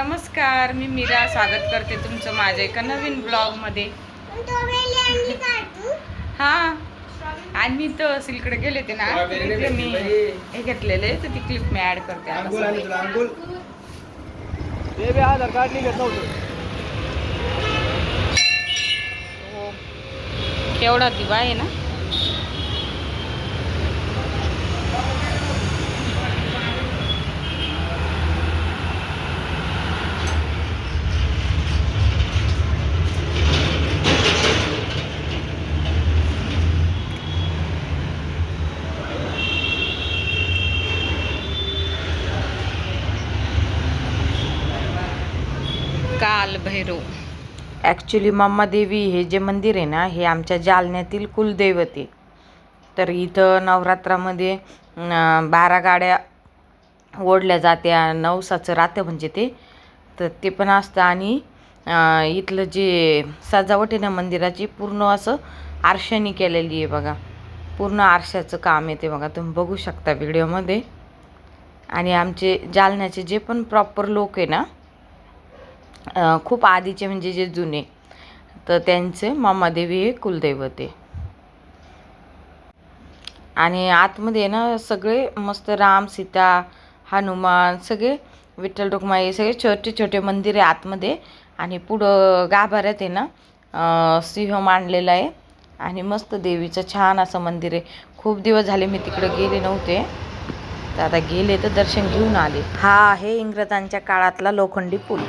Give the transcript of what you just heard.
नमस्कार, मी मीरा स्वागत करते तुमचं माझ्या एका नवीन ब्लॉगमध्ये. हां, आणि मी तहसीलकडे गेले ते ना, तिथे मी हे घेतलेले तर ती क्लिप मी ॲड करते. आधार कार्ड निघत नव्हतं. केवढा दिवा आहे ना. काल भैरव ॲक्च्युली मम्मादेवी हे जे मंदिर आहे ना, हे आमच्या जालन्यातील कुलदैवत आहे. तर इथं नवरात्रामध्ये 12 गाड्या ओढल्या जात्या, नवसाचं राहतं म्हणजे ते, तर ते पण असतं. आणि इथलं जे सजावट आहे ना मंदिराची, पूर्ण असं आरशाने केलेली आहे बघा. पूर्ण आरशाचं काम आहे ते बघा, तुम्ही बघू शकता व्हिडिओमध्ये. आणि आमचे जालन्याचे जे पण प्रॉपर लोक आहे ना, खूप आधीचे म्हणजे जे जुने, तर त्यांचे मम्मादेवी हे कुलदैवत आहे. आणि आतमध्ये ना सगळे मस्त राम सीता हनुमान सगळे विठ्ठल रुक्माई सगळे छोटे छोटे मंदिर आहे आतमध्ये. आणि पुढं गाभाऱ्यात आहे ना सिंह मांडलेला आहे. आणि मस्त देवीचं छान असं मंदिर आहे. खूप दिवस झाले मी तिकडे गेले नव्हते, तर आता गेले तर दर्शन घेऊन आले. हा आहे इंग्रजांच्या काळातला लोखंडी पूल.